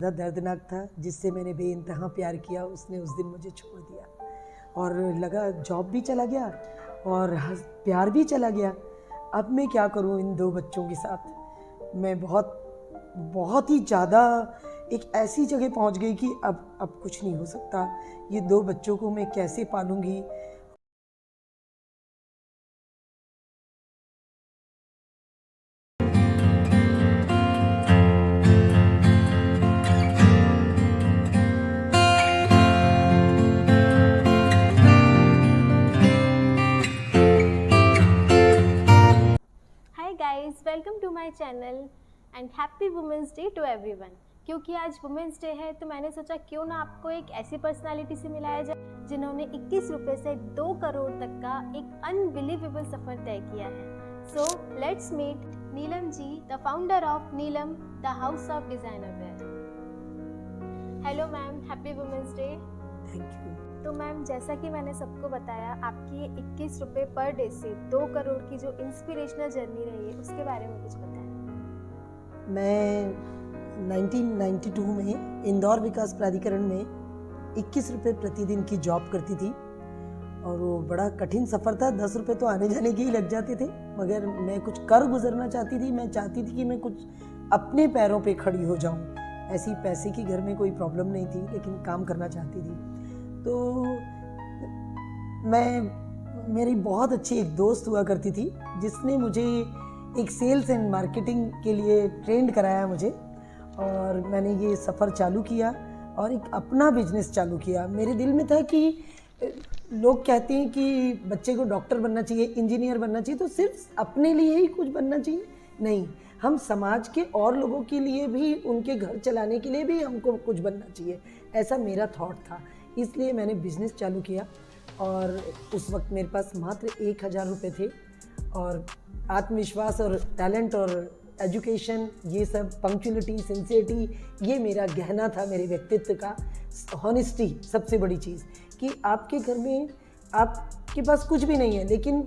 ज़्यादा दर्दनाक था, जिससे मैंने बेइंतहा प्यार किया, उसने उस दिन मुझे छोड़ दिया और लगा जॉब भी चला गया और प्यार भी चला गया। अब मैं क्या करूं इन 2 बच्चों के साथ। मैं बहुत ही ज़्यादा एक ऐसी जगह पहुंच गई कि अब कुछ नहीं हो सकता। ये 2 बच्चों को मैं कैसे पालूंगी। Hi guys, welcome to my channel and happy women's day to everyone. क्योंकि आज वुमेंस डे है तो मैंने सोचा क्यों ना आपको एक ऐसी पर्सनालिटी से मिलाया जाए जिन्होंने 21 रुपए से 2 करोड़ तक का एक अनबिलीवेबल सफ़र तय किया है। So let's meet Neelam ji, the founder of Neelam the house of designer wear. Hello ma'am, happy women's day. Thank you. तो मैम, जैसा कि मैंने सबको बताया, आपकी 21 रुपये पर डे से 2 करोड़ की जो इंस्पिरेशनल जर्नी रही है उसके बारे में कुछ बताएं। मैं 1992 में इंदौर विकास प्राधिकरण में 21 रुपये प्रतिदिन की जॉब करती थी और वो बड़ा कठिन सफ़र था। 10 रुपये तो आने जाने के ही लग जाते थे, मगर मैं कुछ कर गुजरना चाहती थी। मैं चाहती थी कि मैं कुछ अपने पैरों पे खड़ी हो जाऊं। ऐसी पैसे की घर में कोई प्रॉब्लम नहीं थी, लेकिन काम करना चाहती थी। तो मेरी बहुत अच्छी एक दोस्त हुआ करती थी जिसने मुझे एक सेल्स एंड मार्केटिंग के लिए ट्रेंड कराया मुझे, और मैंने ये सफ़र चालू किया और एक अपना बिजनेस चालू किया। मेरे दिल में था कि लोग कहते हैं कि बच्चे को डॉक्टर बनना चाहिए, इंजीनियर बनना चाहिए, तो सिर्फ अपने लिए ही कुछ बनना चाहिए नहीं, हम समाज के और लोगों के लिए भी, उनके घर चलाने के लिए भी हमको कुछ बनना चाहिए। ऐसा मेरा थॉट था, इसलिए मैंने बिज़नेस चालू किया। और उस वक्त मेरे पास मात्र 1000 रुपये थे और आत्मविश्वास और टैलेंट और एजुकेशन, ये सब, पंक्चुअलिटी, सिंसियरिटी, ये मेरा गहना था मेरे व्यक्तित्व का। हॉनेस्टी सबसे बड़ी चीज़, कि आपके घर में आपके पास कुछ भी नहीं है, लेकिन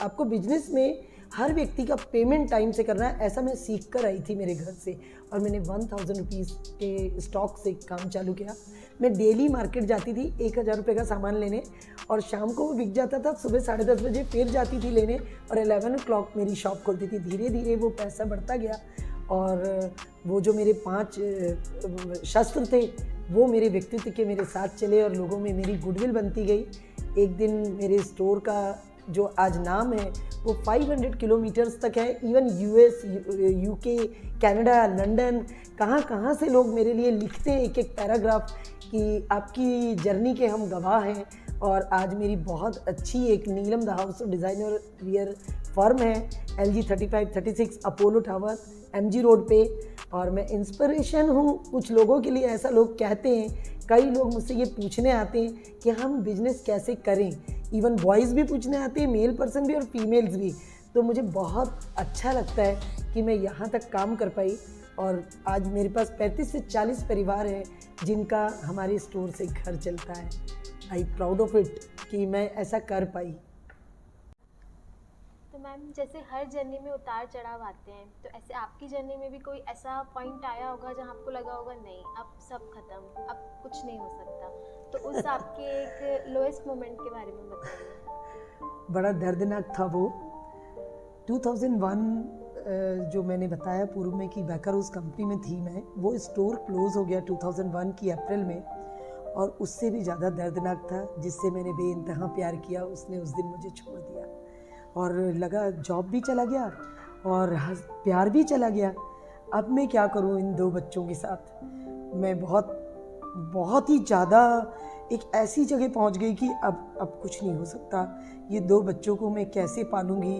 आपको बिजनेस में हर व्यक्ति का पेमेंट टाइम से करना है। ऐसा मैं सीख कर आई थी मेरे घर से, और मैंने 1000 रुपीज़ के स्टॉक से काम चालू किया। मैं डेली मार्केट जाती थी 1000 रुपये का सामान लेने, और शाम को वो बिक जाता था। सुबह 10:30 बजे फिर जाती थी लेने, और 11 o'clock मेरी शॉप खुलती थी। धीरे धीरे वो पैसा बढ़ता गया, और वो जो मेरे 5 शस्त्र थे वो मेरे व्यक्तित्व के मेरे साथ चले, और लोगों में मेरी गुडविल बनती गई। एक दिन मेरे स्टोर का जो आज नाम है वो 500 किलोमीटर्स तक है। Even US, UK, Canada, London, कहाँ से लोग मेरे लिए लिखते हैं एक एक पैराग्राफ कि आपकी जर्नी के हम गवाह हैं। और आज मेरी बहुत अच्छी एक Neelam the house of designer wear firm है, LG 3536 Apollo tower, MG road पे। और मैं इंस्पिरेशन हूँ कुछ लोगों के लिए, ऐसा लोग कहते हैं। कई लोग मुझसे ये पूछने आते हैं कि हम बिज़नेस कैसे करें। इवन बॉयज़ भी पूछने आते हैं, मेल पर्सन भी और फीमेल्स भी। तो मुझे बहुत अच्छा लगता है कि मैं यहाँ तक काम कर पाई, और आज मेरे पास 35 से 40 परिवार हैं जिनका हमारे स्टोर से घर चलता है। आई प्राउड ऑफ इट कि मैं ऐसा कर पाई। तो मैम, जैसे हर जर्नी में उतार चढ़ाव आते हैं, तो ऐसे आपकी जर्नी में भी कोई ऐसा पॉइंट आया होगा जहाँ आपको लगा होगा नहीं, अब सब खत्म, अब कुछ नहीं हो सकता। तो उस आपके एक लोएस्ट मोमेंट के बारे में बताइए। बड़ा दर्दनाक था वो। 2001 जो मैंने बताया पूर्व में कि बैकर उस कंपनी में थी मैं, वो स्टोर क्लोज़ हो गया 2001 की अप्रैल में, और उससे भी ज़्यादा दर्दनाक था, जिससे मैंने बेइंतहा प्यार किया, उसने उस दिन मुझे छोड़ दिया और लगा जॉब भी चला गया और प्यार भी चला गया। अब मैं क्या करूं इन 2 बच्चों के साथ। मैं बहुत ही ज़्यादा एक ऐसी जगह पहुंच गई कि अब कुछ नहीं हो सकता। ये 2 बच्चों को मैं कैसे पालूंगी।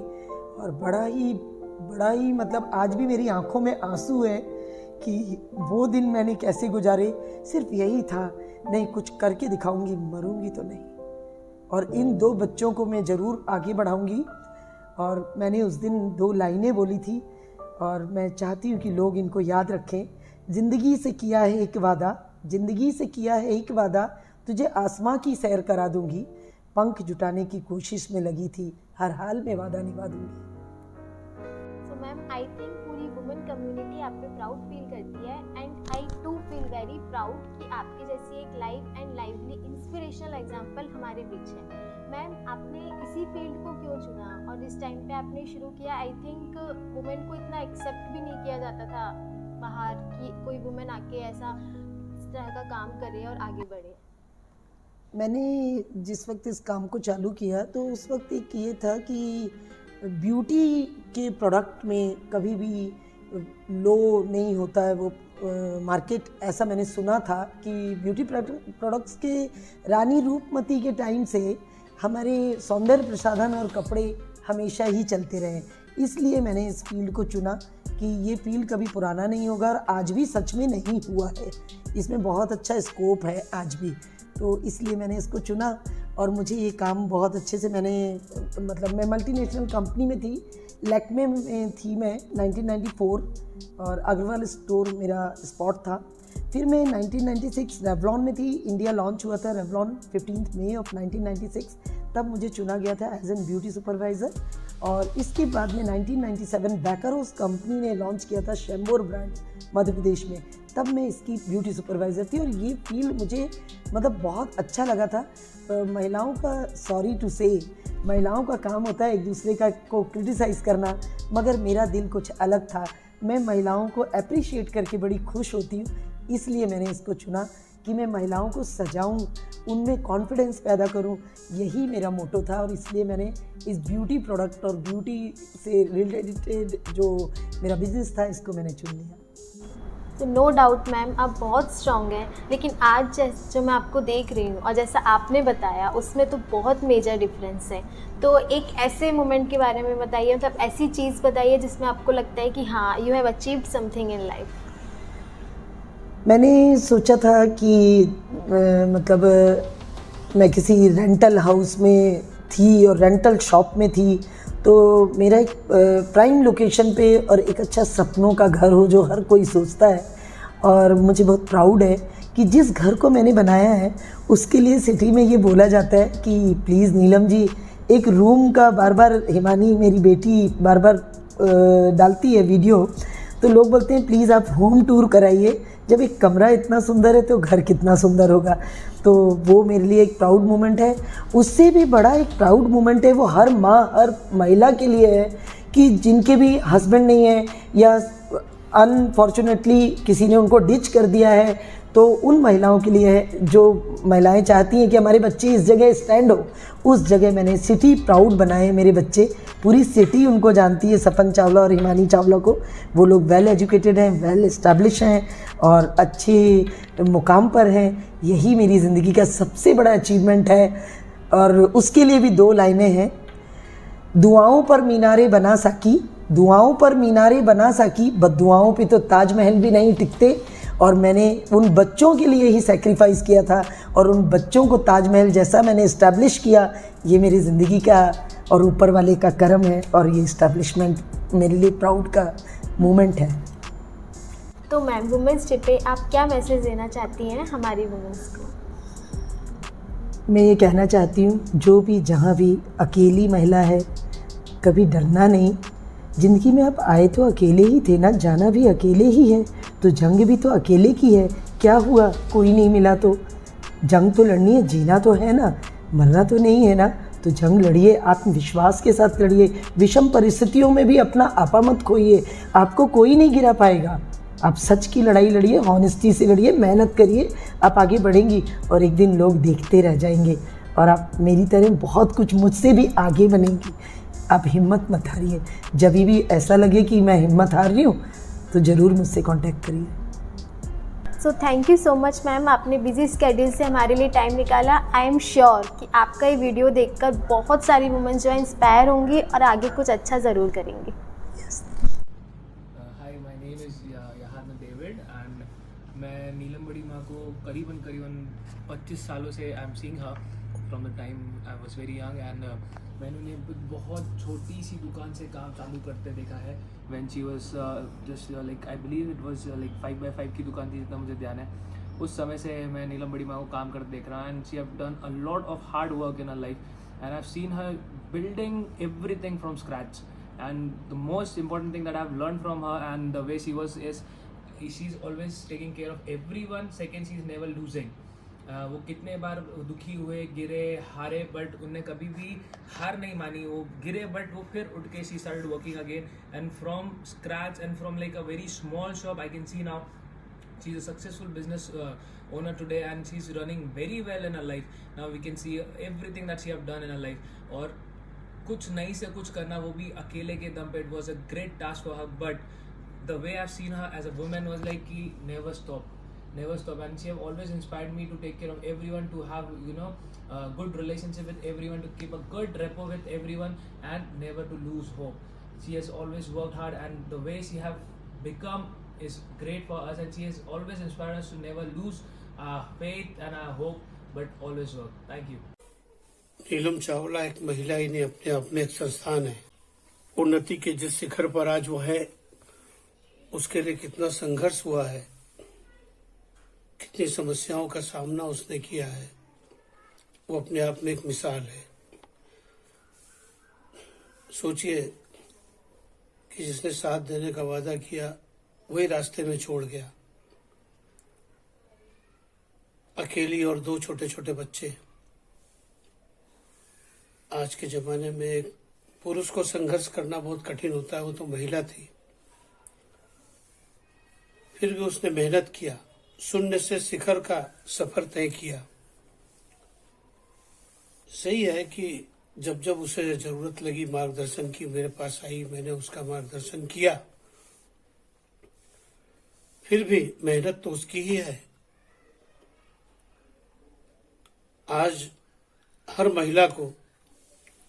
और बड़ा ही मतलब आज भी मेरी आंखों में आंसू है कि वो दिन मैंने कैसे गुजारे। सिर्फ यही था, नहीं कुछ करके दिखाऊंगी, मरूंगी तो नहीं, और इन 2 बच्चों को मैं ज़रूर आगे बढ़ाऊंगी। और मैंने उस दिन 2 लाइनें बोली थी, और मैं चाहती हूँ कि लोग इनको याद रखें। ज़िंदगी से किया है एक वादा, ज़िंदगी से किया है एक वादा, तुझे आसमां की सैर करा दूंगी, पंख जुटाने की कोशिश में लगी थी, हर हाल में वादा निभा दूंगी। सो मैम, आई थिंक पूरी वुमेन कम्युनिटी आप पे प्राउड फील करती है, and I too feel proud कि आपकी जैसी एक live and lively inspirational example हमारे बीच है। मैम, आपने इसी फील्ड को क्यों चुना और इस टाइम पे आपने शुरू किया? आई थिंक वुमेन को इतना एक्सेप्ट भी नहीं किया जाता था बाहर कि कोई वुमेन आके ऐसा इस तरह का काम करे और आगे बढ़े। मैंने जिस वक्त इस काम को चालू किया तो उस वक्त एक ये था कि ब्यूटी के प्रोडक्ट में कभी भी लो नहीं होता है वो मार्केट। ऐसा मैंने सुना था कि ब्यूटी प्रोडक्ट्स के रानी रूपमती के टाइम से हमारे सौंदर्य प्रसाधन और कपड़े हमेशा ही चलते रहे। इसलिए मैंने इस फील्ड को चुना कि ये फील्ड कभी पुराना नहीं होगा और आज भी सच में नहीं हुआ है। इसमें बहुत अच्छा स्कोप है आज भी, तो इसलिए मैंने इसको चुना और मुझे ये काम बहुत अच्छे से मैं मल्टीनेशनल कंपनी में थी, लैक्मे में थी मैं 1994 और अग्रवाल स्टोर मेरा स्पॉट था। फिर मैं 1996 रेवलॉन में थी, इंडिया लॉन्च हुआ था रेवलॉन 15 मई ऑफ 1996, तब मुझे चुना गया था एज एन ब्यूटी सुपरवाइज़र। और इसके बाद में 1997 बैकरोस कंपनी ने लॉन्च किया था शैम्बोर ब्रांड मध्य प्रदेश में, तब मैं इसकी ब्यूटी सुपरवाइज़र थी। और ये फील्ड मुझे बहुत अच्छा लगा था। महिलाओं का, सॉरी टू से, महिलाओं का काम होता है एक दूसरे को क्रिटिसाइज़ करना, मगर मेरा दिल कुछ अलग था। मैं महिलाओं को अप्रिशिएट करके बड़ी खुश होती हूँ, इसलिए मैंने इसको चुना कि मैं महिलाओं को सजाऊं, उनमें कॉन्फिडेंस पैदा करूं। यही मेरा मोटो था और इसलिए मैंने इस ब्यूटी प्रोडक्ट और ब्यूटी से रिलेटेड जो मेरा बिजनेस था इसको मैंने चुन लिया। तो नो डाउट मैम, आप बहुत स्ट्रॉन्ग हैं, लेकिन आज जो मैं आपको देख रही हूँ और जैसा आपने बताया उसमें तो बहुत मेजर डिफरेंस है। तो एक ऐसे मोमेंट के बारे में बताइए, मतलब ऐसी चीज़ बताइए जिसमें आपको लगता है कि हाँ, you have achieved something in life. मैंने सोचा था कि मैं किसी रेंटल हाउस में थी और रेंटल शॉप में थी, तो मेरा एक प्राइम लोकेशन पे और एक अच्छा सपनों का घर हो जो हर कोई सोचता है। और मुझे बहुत प्राउड है कि जिस घर को मैंने बनाया है उसके लिए सिटी में ये बोला जाता है कि प्लीज़ नीलम जी, एक रूम का बार बार, हिमानी मेरी बेटी बार बार डालती है वीडियो, तो लोग बोलते हैं प्लीज़ आप होम टूर कराइए। जब एक कमरा इतना सुंदर है तो घर कितना सुंदर होगा। तो वो मेरे लिए एक प्राउड मोमेंट है। उससे भी बड़ा एक प्राउड मोमेंट है वो हर माँ, हर महिला के लिए है कि जिनके भी हस्बैंड नहीं है या अनफॉर्चुनेटली किसी ने उनको डिच कर दिया है, तो उन महिलाओं के लिए है जो महिलाएं चाहती हैं कि हमारे बच्चे इस जगह स्टैंड हो। उस जगह मैंने सिटी प्राउड बनाए मेरे बच्चे। पूरी सिटी उनको जानती है, सपन चावला और हिमानी चावला को। वो लोग वेल एजुकेटेड हैं, वेल एस्टैब्लिश हैं और अच्छे मुकाम पर हैं। यही मेरी ज़िंदगी का सबसे बड़ा अचीवमेंट है। और उसके लिए भी 2 लाइनें हैं। दुआओं पर मीनारे बना सकी, दुआओं पर मीनारे बना सकी, बद्दुआओं पे तो ताजमहल भी नहीं टिकते। और मैंने उन बच्चों के लिए ही सैक्रिफाइस किया था और उन बच्चों को ताजमहल जैसा मैंने इस्टेब्लिश किया। ये मेरी ज़िंदगी का और ऊपर वाले का करम है और ये इस्टेब्लिशमेंट मेरे लिए प्राउड का मोमेंट है। तो मैम, वुमेंस डे पे आप क्या मैसेज देना चाहती हैं हमारी वुमेंस को? मैं ये कहना चाहती हूँ, जो भी जहाँ भी अकेली महिला है, कभी डरना नहीं। ज़िंदगी में आप आए तो अकेले ही थे ना, जाना भी अकेले ही है, तो जंग भी तो अकेले की है। क्या हुआ, कोई नहीं मिला तो जंग तो लड़नी है, जीना तो है ना, मरना तो नहीं है ना। तो जंग लड़िए, आत्मविश्वास के साथ लड़िए। विषम परिस्थितियों में भी अपना आपा मत खोइए, आपको कोई नहीं गिरा पाएगा। आप सच की लड़ाई लड़िए, हॉनेस्टी से लड़िए, मेहनत करिए, आप आगे बढ़ेंगी और एक दिन लोग देखते रह जाएंगे और आप मेरी तरह बहुत कुछ मुझसे भी आगे बनेंगी। आप हिम्मत मत हारिए। जब भी ऐसा लगे कि मैं हिम्मत हार रही हूँ तो ज़रूर मुझसे कांटेक्ट करिए। So thank you so much ma'am, आपने बिजी स्केड्यूल से हमारे लिए टाइम निकाला। आई एम श्योर कि आपका ये वीडियो देखकर बहुत सारी वुमेन्स जो है इंस्पायर होंगी और आगे कुछ अच्छा ज़रूर करेंगी। हाय, माय नेम इज़ यहान डेविड एंड मैं नीलम बड़ी माँ को करीबन 25 सालों से I am seeing her from the time I was very young and मैंने उन्हें बहुत छोटी सी दुकान से काम चालू करते देखा है। When she was just like, I believe it was like 5x5 की दुकान थी, जितना मुझे ध्यान है। उस समय से मैं नीलम बड़ी माँ को काम करते देख रहा and she have done a lot of hard work in her life and I have seen her building everything from scratch. And the most important thing that I've learned from her and the way she was is she is always taking care of everyone. Second, she is never losing. वो कितने बार दुखी हुए, गिरे, हारे, but उनने कभी भी हार नहीं मानी. वो गिरे बट वो फिर उठ के she started working again and from scratch and from like a very small shop I can see now she's a successful business owner today and she's running very well in her life. Now we can see everything that she have done in her life. और कुछ नहीं से कुछ करना, वो भी अकेले के दम पे, it was a great task for her, but the way I've seen her as a woman was like कि never stop, and she have always inspired me to take care of everyone, to have a good relationship with everyone, to keep a good rapport with everyone and never to lose hope. She has always worked hard and the way she have become is great for us, and she has always inspired us to never lose our faith and our hope, but always work. Thank you. नीलम चावला एक महिला ही नहीं, अपने आप में एक संस्थान है. उन्नति के जिस शिखर पर आज वो है, उसके लिए कितना संघर्ष हुआ है, कितनी समस्याओं का सामना उसने किया है, वो अपने आप में एक मिसाल है. सोचिए कि जिसने साथ देने का वादा किया वही रास्ते में छोड़ गया. अकेली और 2 छोटे छोटे बच्चे. आज के जमाने में एक पुरुष को संघर्ष करना बहुत कठिन होता है, वो तो महिला थी. फिर भी उसने मेहनत किया, शून्य से शिखर का सफर तय किया. सही है कि जब जब उसे जरूरत लगी मार्गदर्शन की, मेरे पास आई, मैंने उसका मार्गदर्शन किया. फिर भी मेहनत तो उसकी ही है. आज हर महिला को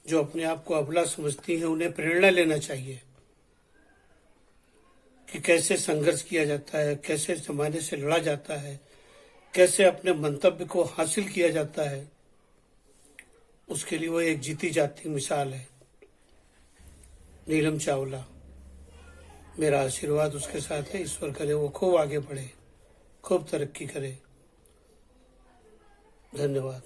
जो अपने आप को अबला समझती है, उन्हें प्रेरणा लेना चाहिए कि कैसे संघर्ष किया जाता है, कैसे जमाने से लड़ा जाता है, कैसे अपने मंतव्य को हासिल किया जाता है. उसके लिए वो एक जीती जाती मिसाल है. नीलम चावला, मेरा आशीर्वाद उसके साथ है. ईश्वर करे वो खूब आगे बढ़े, खूब तरक्की करे. धन्यवाद.